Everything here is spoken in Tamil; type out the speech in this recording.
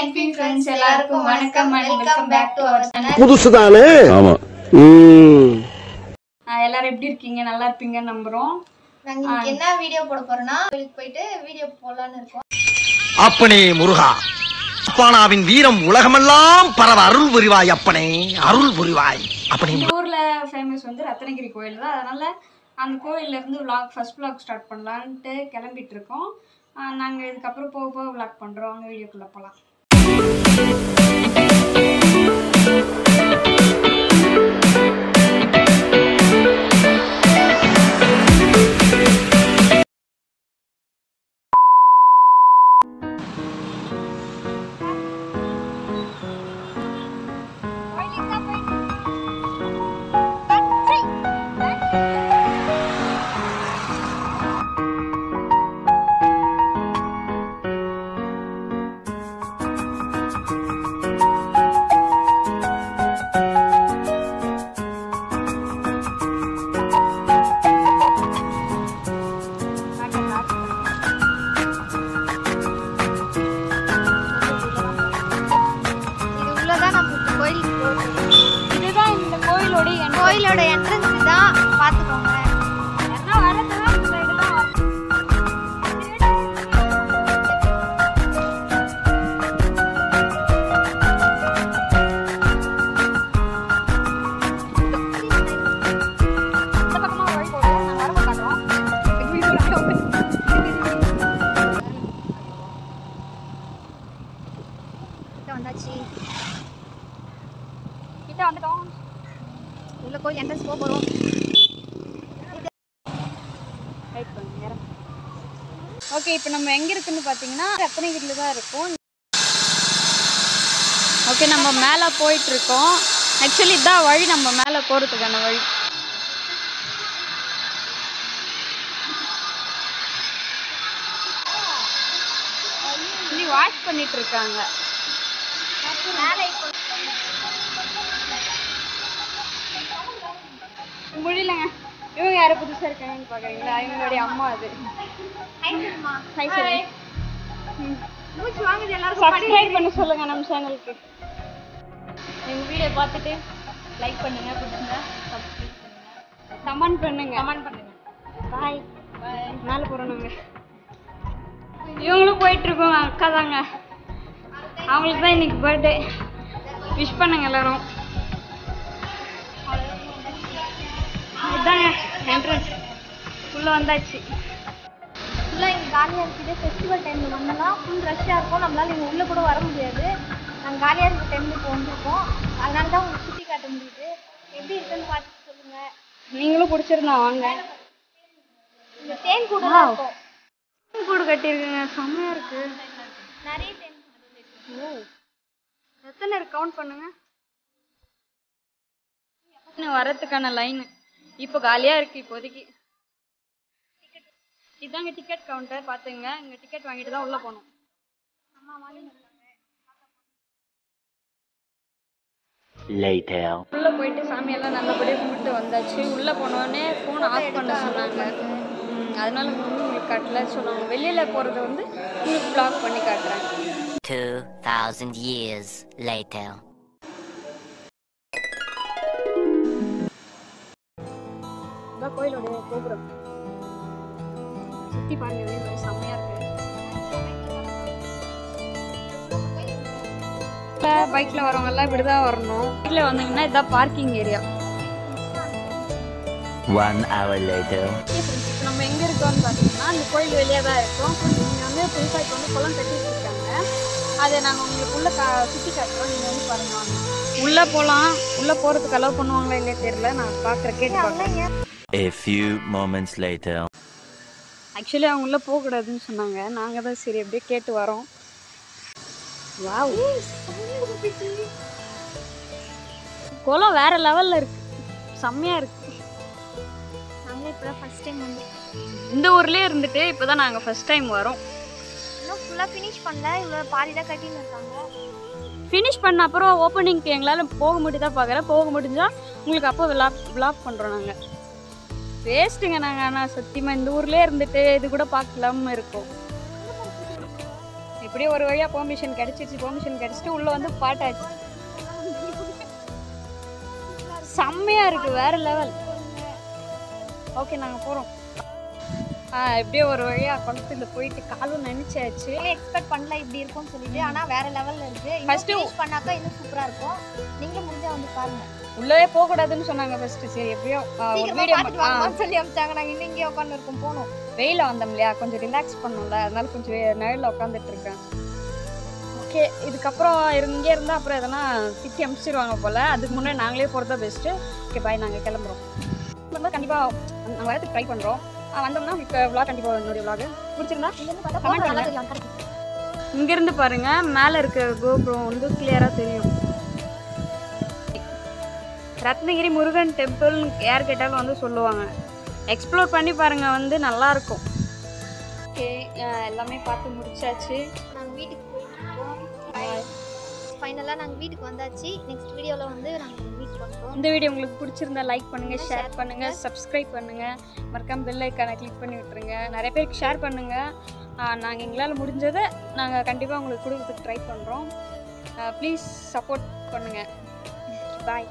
and friends எல்லாருக்கும் வணக்கம் and welcome back to our channel. புதுசுதானே? ஆமா. எல்லாரும் எப்படி இருக்கீங்க? நல்லா இருப்பீங்க நம்புறோம். நாங்க இன்னைக்கு என்ன வீடியோ போட போறோம்னா கோயிலுக்கு போயிட்டு வீடியோ போடலாம்னு இருக்கோம். அப்பனே முருகா. அப்பானாவின் வீரம் உலகமெல்லாம் பரவ அருள் புரிவாய் அப்பனே, அருள் புரிவாய். அப்பனே ஊர்ல ஃபேமஸ் வந்து ரத்னகிரி கோயில் தான். அதனால அந்த கோயில்ல இருந்து ஃபர்ஸ்ட் vlog ஸ்டார்ட் பண்ணலாம்னு கிளம்பிட்டு இருக்கோம். நாங்க இதுக்கு அப்புறம் போக vlog பண்றோம். அந்த வீடியோக்குள்ள போலாம். கோயிலோட என்ட்ரன்ஸ் தான் பாத்துக்கோங்க. என்ன வரதுனா இந்த சைடு தான் இந்த பக்கமா வழி போறோம். நான் வரப்ப காட்றோம். கிட்ட வந்தாச்சு. கிட்ட வந்துட்டோம். உள்ள கோயில் என்ட்ரன்ஸ் போறோம். ரைட் பண்ணுங்க நேரா. ஓகே, இப்போ நம்ம எங்க இருக்குன்னு பாத்தீங்கன்னா ரத்னகிரில தான் இருக்கோம். ஓகே, நம்ம மேல போயிட்டு இருக்கோம். ஆக்சுவலி இதான் வழி நம்ம மேல போறதுக்கான வழி. இனி வாஷ் பண்ணிட்டு இருக்காங்க. மேலே முடியலங்க. இவங்க யாரும் புதுசா இருக்காங்கன்னு பாக்குறீங்களா? இவங்களுடைய அம்மா அது. சப்ஸ்கிரைப் பண்ண சொல்லுங்க நம்ம சேனலுக்கு. எங்க வீடியோ பார்த்துட்டு லைக் பண்ணுங்க, பிடிச்சிருந்தா சப்ஸ்கிரைப் பண்ணுங்க, கமெண்ட் பண்ணுங்க. பாய். மேலே போறோம் நாங்க. இவங்களும் போயிட்டு இருக்கோம். அக்கா தாங்க. அவங்களுக்கு தான் இன்னைக்கு பர்த்டே. விஷ் பண்ணுங்க எல்லாரும். இதாங்க என்ட்ரன்ஸ். உள்ள வந்தாச்சு. ஃபுல்லாக இங்கே காலியாக இருக்குது. ஃபெஸ்டிவல் டைமில் வந்தோம்னா ஃபுல் ரஷ்ஷாக இருக்கும். நம்மளால் இங்கே உள்ளே கூட வர முடியாது. நாங்கள் காலியாக இருக்கிற டைமில் இப்போ வந்திருக்கோம். அதனால தான் உங்களுக்கு சுற்றி காட்ட முடியுது. எப்படி இருக்குன்னு பார்த்து சொல்லுங்கள். நீங்களும் பிடிச்சிருந்தா வாங்க. இந்த தேன் கூடு இருக்கும். தேன் கூடு கட்டியிருக்குங்க. செம்மையாக இருக்குது. நிறைய தேன் கூடு. ஓ, எத்தனை இருக்கு கவுண்ட் பண்ணுங்க. வரத்துக்கான லைன் இப்போ காலியா இருக்கு இப்போதைக்கு. இதாங்க டிக்கெட் கவுண்டர். பாத்துங்க, இங்க டிக்கெட் வாங்கிட்டு தான் உள்ள போகணும். உள்ள போயிட்டு சாமியெல்லாம் நல்லபடியா கும்பிட்டு வந்தாச்சு. உள்ள போனோடனே போன் ஆஃப் பண்ண சொன்னாங்க. அதனால உங்களுக்கு காட்டல சொன்னாங்க. வெளியில போறத வந்து உங்களுக்கு பிளாக் பண்ணி காட்டுறேன். 2000 years later. கோயிலோட கோபுரம் சுத்தி பாருங்க. செம்மையா இருக்கு. பைக்ல வரவங்க எல்லாம் இப்படிதான் வரணும். பைக்ல வந்தீங்கன்னா இதான் பார்க்கிங் ஏரியா. 1 hour later. நம்ம எங்க இருக்கோம்னு பாத்தீங்கன்னா அந்த கோயில் வெளியே தான் இருக்கோம். நீங்க வந்து புதுசா இப்போ வந்து குளம் கட்டிட்டு இருக்காங்க. அதை நாங்க உங்களுக்கு உள்ள சுத்தி காட்டுறோம். நீங்க வந்து பாருங்க. உள்ள போலாம். உள்ள போறதுக்கு அலோவ் பண்ணுவாங்களா இல்லையே தெரியல. நான் பாக்குறேன், கேட்டு பாக்குறேன். A few moments later. Actually அவங்க உள்ள போக கூடாதுன்னு சொன்னாங்க. நாங்க தான் சரி அப்படியே கேட்டு வரோம். வாவ், குளம் வேற லெவல்ல இருக்கு. செம்மையா இருக்கு. நாங்க இப்பதான் ஃபர்ஸ்ட் டைம் வந்து இந்த ஊர்லயே இருந்துட்டு இப்பதான் நாங்க ஃபர்ஸ்ட் டைம் வரோம். இன்னும் ஃபுல்லா ஃபினிஷ் பண்ணல. இவ்வளவு பாதி தான் கட்டிட்டு இருக்காங்க. ஃபினிஷ் பண்ண அப்புறம் ஓப்பனிங்க்கு எங்களால போக முடியுதா பார்க்குறேன். போக முடிஞ்சா உங்களுக்கு அப்போ விளாக் பண்றோம் நாங்க. வேஸ்ட்டுங்க நாங்கள். ஆனால் சத்தியமாக இந்த ஊர்லேயே இருந்துட்டு இது கூட பார்க்கலாம இருக்கோம். இப்படியே ஒரு வழியாக பெர்மிஷன் கிடச்சிட்டு உள்ளே வந்து பாட்டாச்சு. செம்மையாக இருக்குது, வேறு லெவல். ஓகே நாங்கள் போகிறோம். எப்படியோ ஒரு வழியாக குளத்துல போயிட்டு காலும் நினைச்சாச்சு. எக்ஸ்பெக்ட் பண்ணல இப்படி இருக்கும்னு சொல்லிட்டு, ஆனால் வேற லெவலில் இருக்குது. ஃபர்ஸ்ட் பண்ணாக்கா இன்னும் சூப்பராக இருக்கும். நீங்களும் முடிஞ்சா வந்து பாருங்க. உள்ளே போகக்கூடாதுன்னு சொன்னாங்க ஃபர்ஸ்ட். சரி எப்படியோ ஒரு வீடியோ சொல்லி அமிச்சாங்க. நாங்கள் இன்னும் இங்கே உட்காந்து இருக்கோம். போனோம், வெயில வந்தோம் இல்லையா, கொஞ்சம் ரிலாக்ஸ் பண்ணோம்ல, அதனால கொஞ்சம் நிழலில் உட்காந்துட்டு இருக்கேன். ஓகே இதுக்கப்புறம் இங்கே இருந்தால் அப்புறம் எதனா திட்டி அமிச்சிருவாங்க போல். அதுக்கு முன்னாடி நாங்களே போகிறதா பெஸ்ட்டு. ஓகே பாய், நாங்கள் கிளம்புறோம். இப்போ கண்டிப்பாக நாங்கள் வரதுக்கு ட்ரை பண்ணுறோம். வந்தோம்னா இப்போ விளாக் கண்டிப்பாக என்னுடைய விளாக் பிடிச்சிருந்தா இங்கேருந்து பாருங்கள். மேலே இருக்க கோபுரம் வந்து கிளியராக தெரியும். ரத்னகிரி முருகன் டெம்பிள் யார் கேட்டாலும் வந்து சொல்லுவாங்க. எக்ஸ்ப்ளோர் பண்ணி பாருங்கள், வந்து நல்லாயிருக்கும். ஓகே எல்லாமே பார்த்து முடிச்சாச்சு. நாங்கள் வீட்டுக்கு போயிட்டுருக்கோம். ஃபைனலாக நாங்கள் வீட்டுக்கு வந்தாச்சு. நெக்ஸ்ட் வீடியோவில் வந்து நாங்கள் மீட் பண்ணுறோம். இந்த வீடியோ உங்களுக்கு பிடிச்சிருந்தா லைக் பண்ணுங்கள், ஷேர் பண்ணுங்கள், சப்ஸ்கிரைப் பண்ணுங்கள், மறக்காம பெல் ஐக்கானை கிளிக் பண்ணி விட்டுருங்க. நிறைய பேருக்கு ஷேர் பண்ணுங்கள். நாங்கள் எங்களால் முடிஞ்சதை நாங்கள் கண்டிப்பாக உங்களுக்கு கொடுக்கறதுக்கு ட்ரை பண்ணுறோம். ப்ளீஸ் சப்போர்ட் பண்ணுங்கள். பாய்.